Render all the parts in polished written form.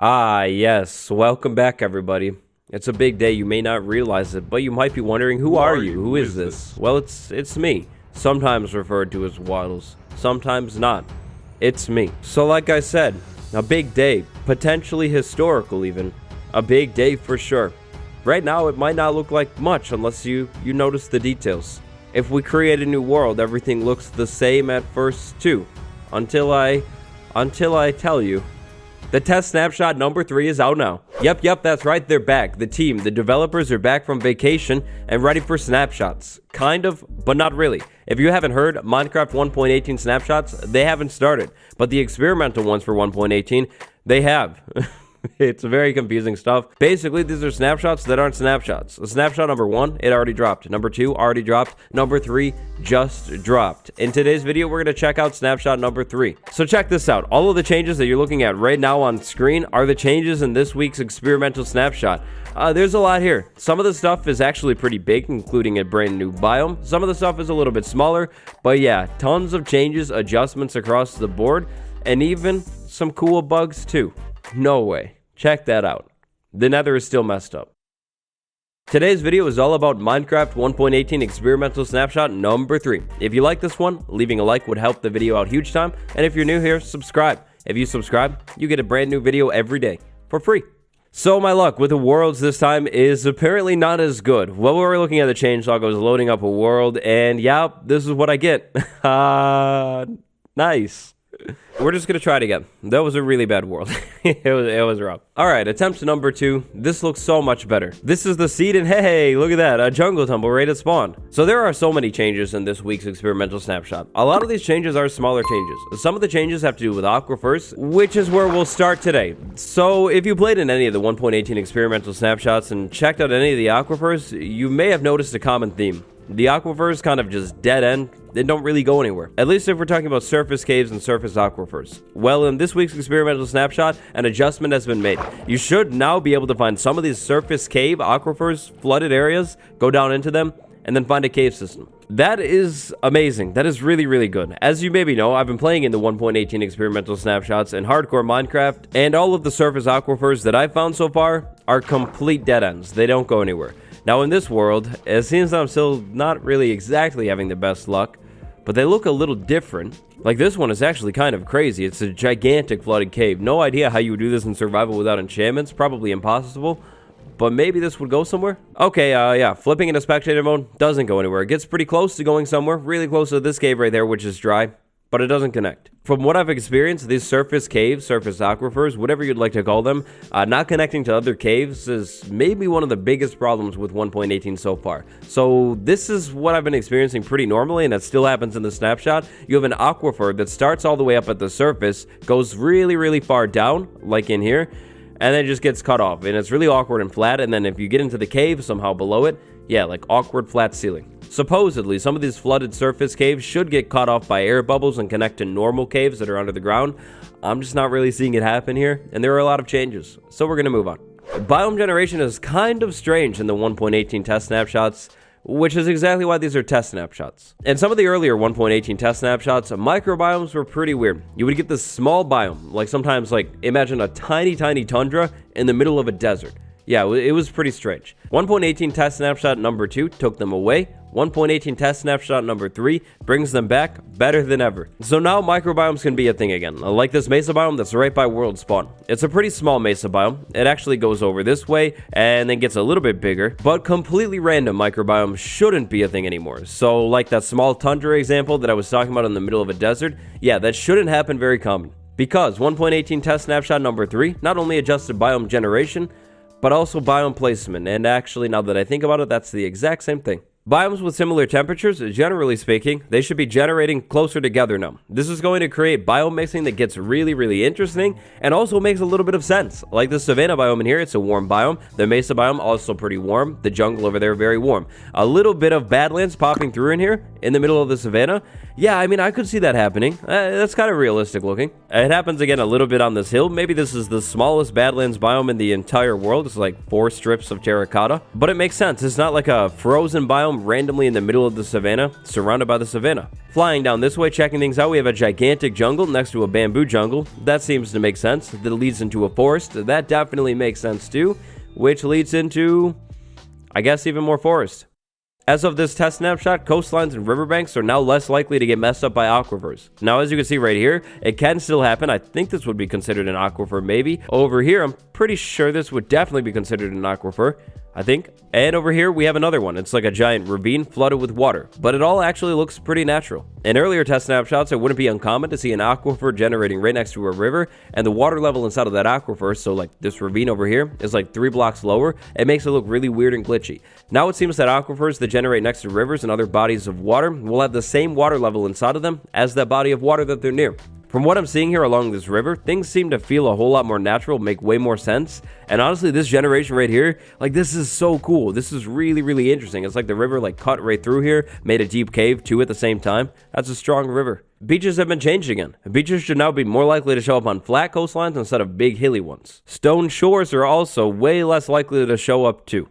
Ah, yes. Welcome back, everybody. It's a big day. You may not realize it, but you might be wondering, who are you? Who is this? Well, it's me. Sometimes referred to as Waddles, sometimes not. It's me. So like I said, a big day, potentially historical even. A big day for sure. Right now, it might not look like much unless you notice the details. If we create a new world, everything looks the same at first too. Until I tell you. The test snapshot number 3 is out now. Yep, that's right, they're back. The team, the developers are back from vacation and ready for snapshots. Kind of, but not really. If you haven't heard, Minecraft 1.18 snapshots, they haven't started. But the experimental ones for 1.18, they have. It's very confusing stuff. Basically, these are snapshots that aren't snapshots. Snapshot number 1, it already dropped. Number 2, already dropped. Number 3, just dropped. In today's video, we're going to check out snapshot number 3. So check this out. All of the changes that you're looking at right now on screen are the changes in this week's experimental snapshot. There's a lot here. Some of the stuff is actually pretty big, including a brand new biome. Some of the stuff is a little bit smaller, but yeah, tons of changes, adjustments across the board, and even some cool bugs too. No way. Check that out. The nether is still messed up. Today's video is all about Minecraft 1.18 experimental snapshot number 3. If you like this one, leaving a like would help the video out huge time. And if you're new here, subscribe. If you subscribe, you get a brand new video every day for free. So my luck with the worlds this time is apparently not as good. While we were looking at the changelog, I was loading up a world, and yeah, this is what I get. Nice. We're just gonna try it again. That was a really bad world. it was rough. Alright, attempt number 2. This looks so much better. This is the seed, and hey, look at that, a jungle tumble right at spawn. So there are so many changes in this week's experimental snapshot. A lot of these changes are smaller changes. Some of the changes have to do with aquifers, which is where we'll start today. So if you played in any of the 1.18 experimental snapshots and checked out any of the aquifers, you may have noticed a common theme. The aquifers kind of just dead end. They don't really go anywhere. At least if we're talking about surface caves and surface aquifers. Well, in this week's experimental snapshot, an adjustment has been made. You should now be able to find some of these surface cave aquifers, flooded areas, go down into them, and then find a cave system. That is amazing. That is really, really good. As you maybe know, I've been playing in the 1.18 experimental snapshots in hardcore Minecraft, and all of the surface aquifers that I've found so far are complete dead ends. They don't go anywhere. Now in this world, it seems I'm still not really exactly having the best luck, but they look a little different. Like this one is actually kind of crazy. It's a gigantic flooded cave. No idea how you would do this in survival without enchantments. Probably impossible, but maybe this would go somewhere. Okay, yeah, flipping into spectator mode doesn't go anywhere. It gets pretty close to going somewhere, really close to this cave right there, which is dry, but it doesn't connect. From what I've experienced, these surface caves, surface aquifers, whatever you'd like to call them, not connecting to other caves is maybe one of the biggest problems with 1.18 so far. So this is what I've been experiencing pretty normally, and that still happens in the snapshot. You have an aquifer that starts all the way up at the surface, goes really, really far down, like in here, and then just gets cut off. And it's really awkward and flat, and then if you get into the cave somehow below it, yeah, like awkward flat ceiling. Supposedly, some of these flooded surface caves should get cut off by air bubbles and connect to normal caves that are under the ground. I'm just not really seeing it happen here, and there are a lot of changes, so we're going to move on. Biome generation is kind of strange in the 1.18 test snapshots, which is exactly why these are test snapshots. In some of the earlier 1.18 test snapshots, microbiomes were pretty weird. You would get this small biome, like sometimes imagine a tiny tundra in the middle of a desert. Yeah, it was pretty strange. 1.18 test snapshot number 2 took them away. 1.18 test snapshot number 3 brings them back better than ever. So now microbiomes can be a thing again, like this mesa biome that's right by world spawn. It's a pretty small mesa biome. It actually goes over this way and then gets a little bit bigger, but completely random microbiomes shouldn't be a thing anymore. So like that small tundra example that I was talking about in the middle of a desert, yeah, that shouldn't happen very common. Because 1.18 test snapshot number 3 not only adjusted biome generation, but also biome placement, and actually now that I think about it, that's the exact same thing. Biomes with similar temperatures, generally speaking, they should be generating closer together now. This is going to create biome mixing that gets really, really interesting and also makes a little bit of sense. Like the savanna biome in here, it's a warm biome. The mesa biome, also pretty warm. The jungle over there, very warm. A little bit of badlands popping through in here in the middle of the savanna. Yeah, I mean, I could see that happening. That's kind of realistic looking. It happens again a little bit on this hill. Maybe this is the smallest badlands biome in the entire world. It's like 4 strips of terracotta. But it makes sense. It's not like a frozen biome biome randomly in the middle of the savannah, surrounded by the savannah. Flying down this way, checking things out, we have a gigantic jungle next to a bamboo jungle. That seems to make sense. That leads into a forest. That definitely makes sense too, which leads into, I guess, even more forest. As of this test snapshot, coastlines and riverbanks are now less likely to get messed up by aquifers. Now, as you can see right here, it can still happen. I think this would be considered an aquifer, maybe. Over here, I'm pretty sure this would definitely be considered an aquifer, I think. And over here, we have another one. It's like a giant ravine flooded with water, but it all actually looks pretty natural. In earlier test snapshots, it wouldn't be uncommon to see an aquifer generating right next to a river, and the water level inside of that aquifer, so like this ravine over here, is like 3 blocks lower. It makes it look really weird and glitchy. Now it seems that aquifers that generate next to rivers and other bodies of water will have the same water level inside of them as that body of water that they're near. From what I'm seeing here along this river, things seem to feel a whole lot more natural, make way more sense. And honestly, this generation right here, like, this is so cool. This is really, really interesting. It's like the river like cut right through here, made a deep cave too at the same time. That's a strong river. Beaches have been changed again. Beaches should now be more likely to show up on flat coastlines instead of big hilly ones. Stone shores are also way less likely to show up too.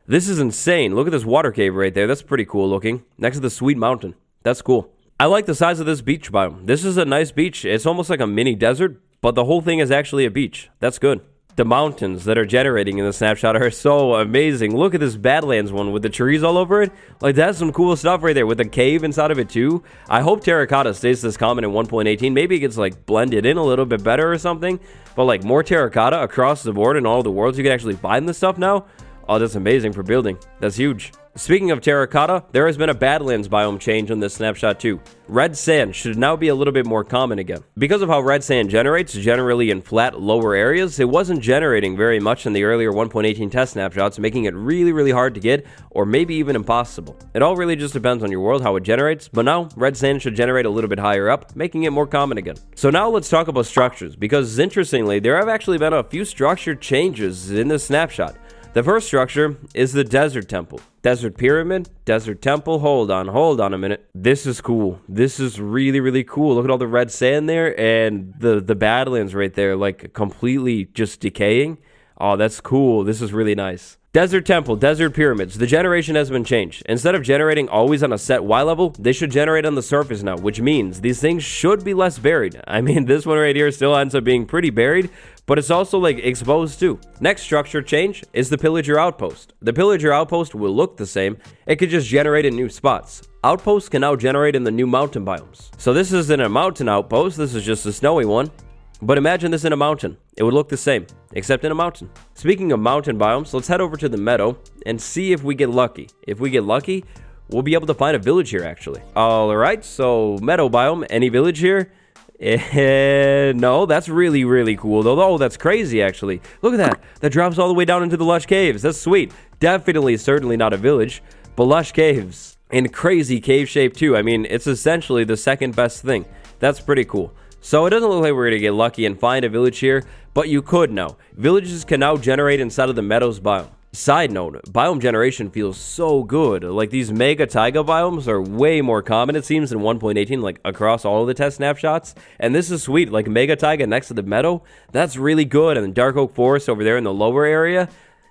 This is insane. Look at this water cave right there. That's pretty cool looking. Next to the sweet mountain. That's cool. I like the size of this beach biome. This is a nice beach. It's almost like a mini desert, but the whole thing is actually a beach. That's good. The mountains that are generating in the snapshot are so amazing. Look at this Badlands one with the trees all over it. Like, that's some cool stuff right there with the cave inside of it too. I hope terracotta stays this common in 1.18. Maybe it gets like blended in a little bit better or something. But like more terracotta across the board in all the worlds, you can actually find this stuff now. Oh, that's amazing for building. That's huge. Speaking of terracotta, there has been a Badlands biome change on this snapshot too. Red sand should now be a little bit more common again. Because of how red sand generates, generally in flat, lower areas, it wasn't generating very much in the earlier 1.18 test snapshots, making it really, really hard to get, or maybe even impossible. It all really just depends on your world, how it generates, but now red sand should generate a little bit higher up, making it more common again. So now let's talk about structures, because interestingly, there have actually been a few structure changes in this snapshot. The first structure is the desert temple. Desert pyramid, desert temple. Hold on a minute. This is cool. This is really, really cool. Look at all the red sand there and the Badlands right there, like completely just decaying. Oh, that's cool. This is really nice. Desert temple, desert pyramids. The generation has been changed. Instead of generating always on a set Y level, they should generate on the surface now, which means these things should be less buried. I mean, this one right here still ends up being pretty buried, but it's also like exposed too. Next structure change is the pillager outpost. The pillager outpost will look the same. It could just generate in new spots. Outposts can now generate in the new mountain biomes. So this isn't a mountain outpost. This is just a snowy one. But imagine this in a mountain. It would look the same, except in a mountain. Speaking of mountain biomes, let's head over to the meadow and see if we get lucky. If we get lucky, we'll be able to find a village here, actually. All right, so meadow biome, any village here? No, that's really, really cool, though. Oh, that's crazy, actually. Look at that. That drops all the way down into the lush caves. That's sweet. Definitely, certainly not a village, but lush caves. And crazy cave shape, too. I mean, it's essentially the second best thing. That's pretty cool. So it doesn't look like we're going to get lucky and find a village here, but you could know. Villages can now generate inside of the meadows biome. Side note, biome generation feels so good. Like, these mega taiga biomes are way more common, it seems, in 1.18, like across all of the test snapshots. And this is sweet, like mega taiga next to the meadow. That's really good. And the dark oak forest over there in the lower area.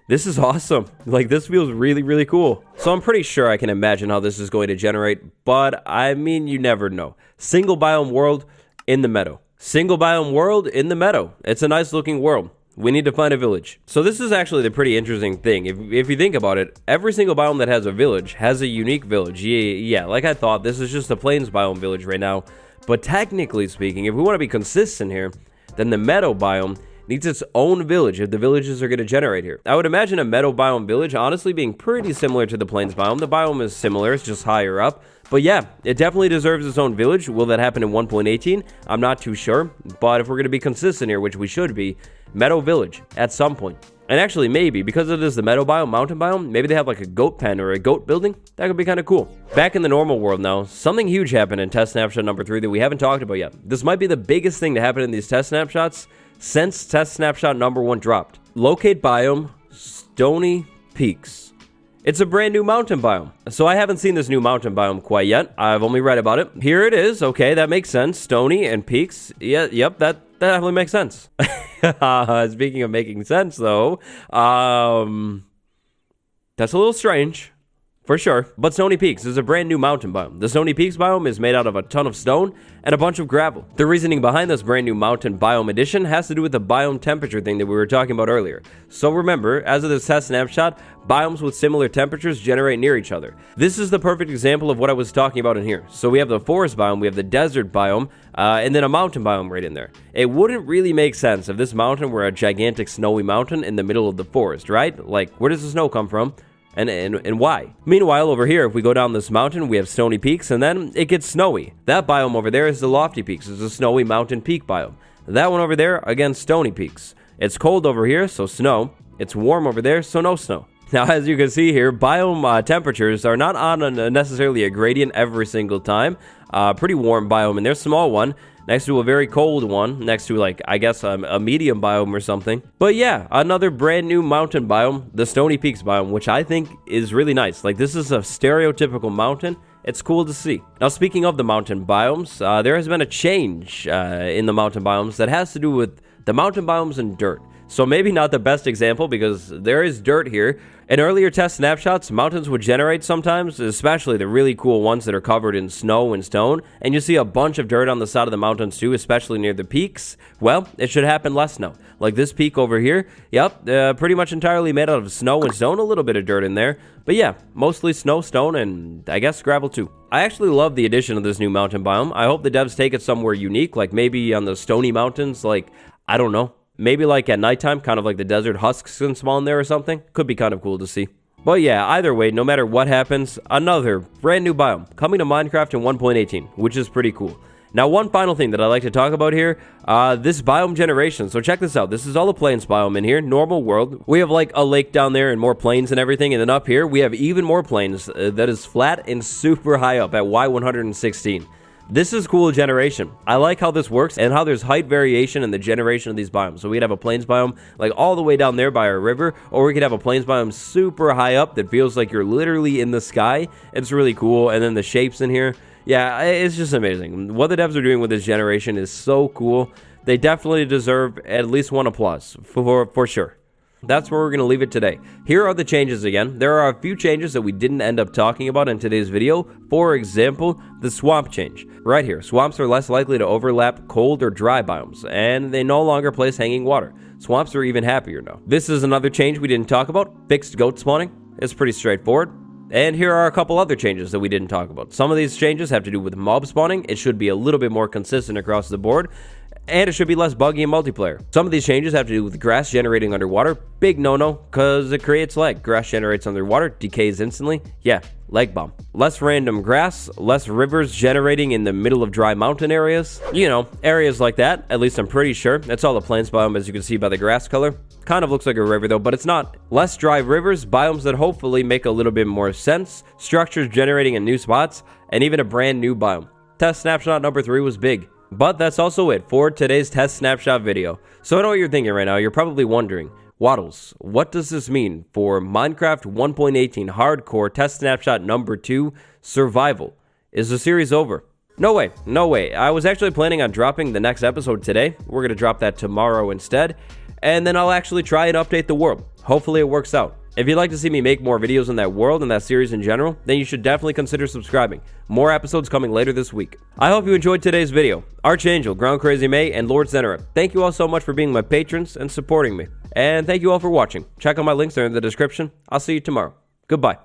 This is awesome. Like, this feels really, really cool. So I'm pretty sure I can imagine how this is going to generate, but I mean, you never know. Single biome world in the meadow. Single biome world in the meadow. It's a nice looking world. We need to find a village. So this is actually the pretty interesting thing. If you think about it, every single biome that has a village has a unique village. Yeah, like I thought, this is just a plains biome village right now. But technically speaking, if we want to be consistent here, then the meadow biome needs its own village if the villages are going to generate here. I would imagine a meadow biome village honestly being pretty similar to the plains biome. The biome is similar, it's just higher up. But yeah, it definitely deserves its own village. Will that happen in 1.18? I'm not too sure. But if we're going to be consistent here, which we should be, meadow village at some point. And actually, maybe, because it is the meadow biome, mountain biome, maybe they have like a goat pen or a goat building. That could be kind of cool. Back in the normal world now, something huge happened in test snapshot number 3 that we haven't talked about yet. This might be the biggest thing to happen in these test snapshots since test snapshot number 1 dropped. Locate biome, Stony Peaks. It's a brand new mountain biome. So I haven't seen this new mountain biome quite yet. I've only read about it. Here it is. Okay, that makes sense. Stony and peaks. Yeah, yep, that definitely makes sense. Speaking of making sense, though, that's a little strange. For sure, but Stony Peaks is a brand new mountain biome. The Stony Peaks biome is made out of a ton of stone and a bunch of gravel. The reasoning behind this brand new mountain biome edition has to do with the biome temperature thing that we were talking about earlier. So remember, as of this test snapshot, biomes with similar temperatures generate near each other. This is the perfect example of what I was talking about in here. So we have the forest biome, we have the desert biome, and then a mountain biome right in there. It wouldn't really make sense if this mountain were a gigantic snowy mountain in the middle of the forest, right? Like, where does the snow come from? And why? Meanwhile, over here, if we go down this mountain, we have Stony Peaks, and then it gets snowy. That biome over there is the Lofty Peaks. It's a snowy mountain peak biome. That one over there, again, Stony Peaks. It's cold over here, so snow. It's warm over there, so no snow. Now, as you can see here, biome temperatures are not on necessarily a gradient every single time. Pretty warm biome, and there's a small one next to a very cold one, next to, like, I guess a medium biome or something. But yeah, another brand new mountain biome, the Stony Peaks biome, which I think is really nice. Like, this is a stereotypical mountain. It's cool to see. Now, speaking of the mountain biomes, there has been a change in the mountain biomes that has to do with the mountain biomes and dirt. So maybe not the best example because there is dirt here. In earlier test snapshots, mountains would generate sometimes, especially the really cool ones that are covered in snow and stone. And you see a bunch of dirt on the side of the mountains too, especially near the peaks. Well, it should happen less now. Like this peak over here, yep, pretty much entirely made out of snow and stone, a little bit of dirt in there. But yeah, mostly snow, stone, and I guess gravel too. I actually love the addition of this new mountain biome. I hope the devs take it somewhere unique, like maybe on the Stony Mountains, like, I don't know. Maybe like at nighttime, kind of like the desert husks can spawn there or something. Could be kind of cool to see. But yeah, either way, no matter what happens, another brand new biome coming to Minecraft in 1.18, which is pretty cool. Now, one final thing that I like to talk about here, this biome generation. So check this out. This is all the plains biome in here, normal world. We have like a lake down there and more plains and everything. And then up here, we have even more plains that is flat and super high up at Y116. This is cool generation. I like how this works and how there's height variation in the generation of these biomes. So we could have a plains biome like all the way down there by a river, or we could have a plains biome super high up that feels like you're literally in the sky. It's really cool. And then the shapes in here. Yeah, it's just amazing. What the devs are doing with this generation is so cool. They definitely deserve at least one applause for sure. That's where we're going to leave it today. Here are the changes again. There are a few changes that we didn't end up talking about in today's video. For example, the swamp change. Right here, swamps are less likely to overlap cold or dry biomes, and they no longer place hanging water. Swamps are even happier now. This is another change we didn't talk about. Fixed goat spawning. It's pretty straightforward. And here are a couple other changes that we didn't talk about. Some of these changes have to do with mob spawning. It should be a little bit more consistent across the board. And it should be less buggy in multiplayer. Some of these changes have to do with grass generating underwater. Big no-no, because it creates lag. Grass generates underwater, decays instantly. Yeah, lag bomb. Less random grass, less rivers generating in the middle of dry mountain areas. You know, areas like that, at least I'm pretty sure. That's all the plains biome, as you can see by the grass color. Kind of looks like a river though, but it's not. Less dry rivers, biomes that hopefully make a little bit more sense, structures generating in new spots, and even a brand new biome. Test snapshot number 3 was big. But that's also it for today's test snapshot video. So I know what you're thinking right now. You're probably wondering, Waddles, what does this mean for Minecraft 1.18 Hardcore test snapshot number 2 Survival? Is the series over? No way, no way. I was actually planning on dropping the next episode today. We're going to drop that tomorrow instead. And then I'll actually try and update the world. Hopefully it works out. If you'd like to see me make more videos in that world and that series in general, then you should definitely consider subscribing. More episodes coming later this week. I hope you enjoyed today's video. Archangel, Ground Crazy May, and Lord Zenera, thank you all so much for being my patrons and supporting me. And thank you all for watching. Check out my links there in the description. I'll see you tomorrow. Goodbye.